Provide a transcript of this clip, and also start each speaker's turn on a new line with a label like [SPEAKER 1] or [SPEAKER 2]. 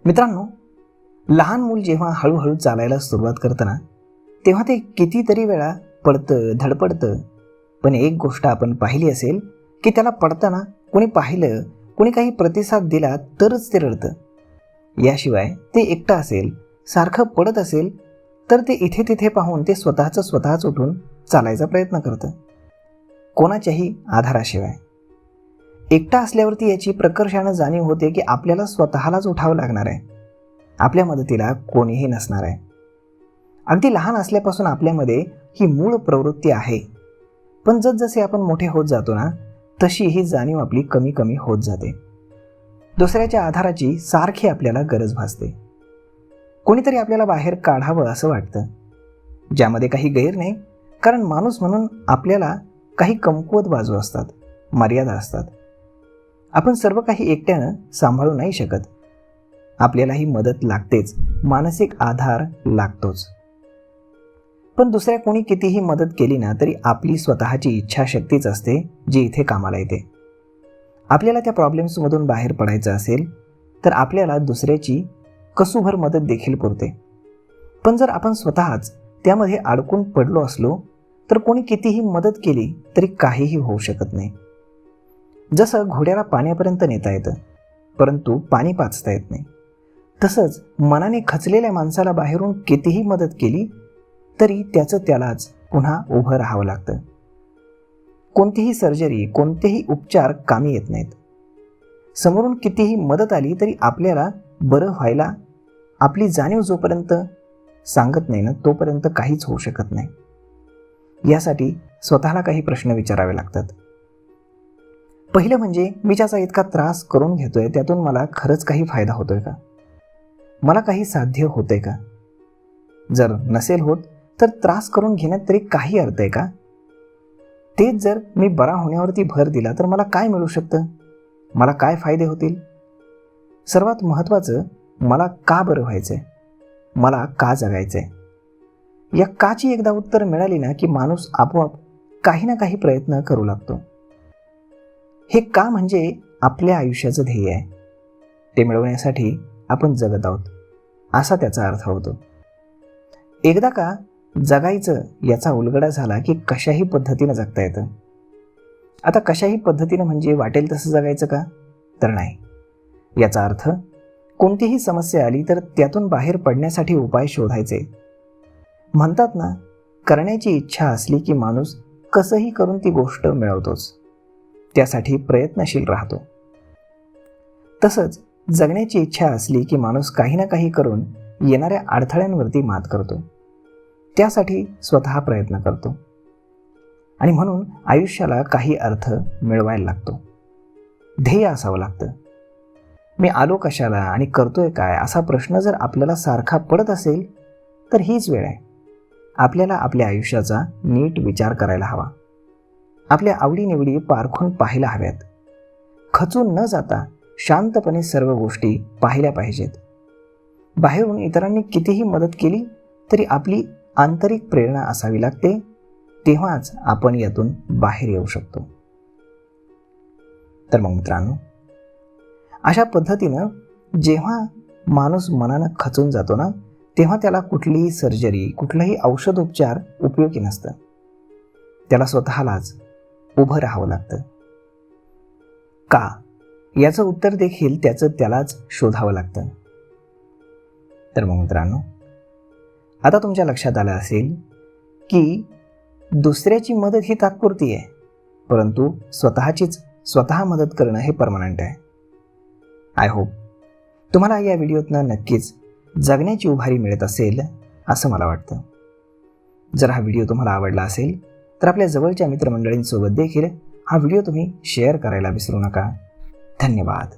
[SPEAKER 1] मित्रांनो, लहान मूल जेव्हा हळूहळू चालायला सुरुवात करतं ना, तेव्हा ते कितीतरी वेळा पडतं, धडपडतं. पण एक गोष्ट आपण पाहिली असेल की त्याला पडताना कोणी पाहिलं, कोणी काही प्रतिसाद दिला तरच ते रडतं. याशिवाय ते एकटं असेल, सारखं पडत असेल तर ते इथे तिथे पाहून ते स्वतःच उठून चालायचा प्रयत्न करतं, कोणाच्याही आधाराशिवाय. एकटा असल्यावरती याची प्रकर्षानं जाणीव होते की आपल्याला स्वतःलाच उठावं लागणार आहे. आपल्या मदतीला कोणीही नसणार आहे. अगदी लहान असल्यापासून आपल्यामध्ये ही मूळ प्रवृत्ती आहे. पण जसजसे आपण मोठे होत जातो ना, तशी ही जाणीव आपली कमी कमी होत जाते. दुसऱ्याच्या आधाराची सारखी आपल्याला गरज भासते. कोणीतरी आपल्याला बाहेर काढावं असं वाटतं, ज्यामध्ये काही गैर नाही, कारण माणूस म्हणून आपल्याला काही कमकुवत बाजू असतात, मर्यादा असतात. आपण सर्व काही एकट्यानं सांभाळू नाही शकत. आपल्यालाही मदत लागतेच, मानसिक आधार लागतोच. पण दुसऱ्या कोणी कितीही मदत केली ना तरी आपली स्वतःची इच्छाशक्तीच असते जी इथे कामाला येते. आपल्याला त्या प्रॉब्लेम्समधून बाहेर पडायचं असेल तर आपल्याला दुसऱ्याची कसूभर मदत देखील पुरते. पण जर आपण स्वतःच त्यामध्ये अडकून पडलो असलो तर कोणी कितीही मदत केली तरी काहीही होऊ शकत नाही. जसं घोड्याला पाण्यापर्यंत नेता येतं परंतु पाणी पाचता येत नाही, तसंच मनाने खचलेल्या माणसाला बाहेरून कितीही मदत केली तरी त्यालाच पुन्हा उभं राहावं लागतं. कोणतीही सर्जरी, कोणतेही उपचार कामी येत नाहीत. समोरून कितीही मदत आली तरी आपल्याला बरं व्हायला आपली जाणीव जोपर्यंत सांगत नाही ना, तोपर्यंत काहीच होऊ शकत नाही. यासाठी स्वतःला काही प्रश्न विचारावे लागतात. पहिलं म्हणजे, मी ज्याचा इतका त्रास करून घेतोय त्यातून मला खरंच काही फायदा होतोय का? मला काही साध्य होतंय का? जर नसेल होत तर त्रास करून घेण्यात तरी काही अर्थ आहे का? तेच जर मी बरा होण्यावरती भर दिला तर मला काय मिळू शकतं? मला काय फायदे होतील? सर्वात महत्त्वाचं, मला का बरं व्हायचंय? मला का जगायचंय? या काची एकदा उत्तर मिळाली ना की माणूस आपोआप काही ना काही प्रयत्न करू लागतो. हे का म्हणजे आपल्या आयुष्याचं ध्येय आहे. ते मिळवण्यासाठी आपण जगत आहोत असा त्याचा अर्थ होतो. एकदा का जगायचं याचा उलगडा झाला की कशाही पद्धतीनं जगता येतं. आता कशाही पद्धतीनं म्हणजे वाटेल तसं जगायचं का? तर नाही. याचा अर्थ, कोणतीही समस्या आली तर त्यातून बाहेर पडण्यासाठी उपाय शोधायचे. म्हणतात ना, करण्याची इच्छा असली की माणूस कसंही करून ती गोष्ट मिळवतोच, त्यासाठी प्रयत्नशील राहतो. तसंच जगण्याची इच्छा असली की माणूस काही ना काही करून येणाऱ्या अडथळ्यांवरती मात करतो, त्यासाठी स्वतः प्रयत्न करतो. आणि म्हणून आयुष्याला काही अर्थ मिळवायला लागतो. ध्येय असावं लागतं. मी आलो कशाला आणि करतोय काय असा प्रश्न जर आपल्याला सारखा पडत असेल तर हीच वेळ आहे. आपल्याला आपल्या आयुष्याचा नीट विचार करायला हवा. आपल्या आवडीनिवडी पारखून पाहायला हव्यात. खचून न जाता शांतपणे सर्व गोष्टी पाहिल्या पाहिजेत. बाहेरून इतरांनी कितीही मदत केली तरी आपली आंतरिक प्रेरणा असावी लागते, तेव्हाच आपण यातून बाहेर येऊ शकतो. तर मग मित्रांनो, अशा पद्धतीनं जेव्हा माणूस मनानं खचून जातो ना, तेव्हा त्याला कुठलीही सर्जरी, कुठलाही औषधोपचार उपयोगी नसतं. त्याला स्वतःलाच उभं राहावं लागतं. का? याचं उत्तर देखील त्यालाच शोधावं लागतं. तर मग मित्रांनो, आता तुमच्या लक्षात आलं असेल की दुसऱ्याची मदत ही तात्पुरती आहे, परंतु स्वतः मदत करणं हे परमनंट आहे. आय होप तुम्हाला या व्हिडिओतनं नक्कीच जगण्याची उभारी मिळत असेल असं मला वाटतं. जर हा व्हिडिओ तुम्हाला आवडला असेल तर आपल्या जवळच्या मित्रमंडळींसोबत देखील हा व्हिडिओ तुम्ही शेअर करायला विसरू नका. धन्यवाद.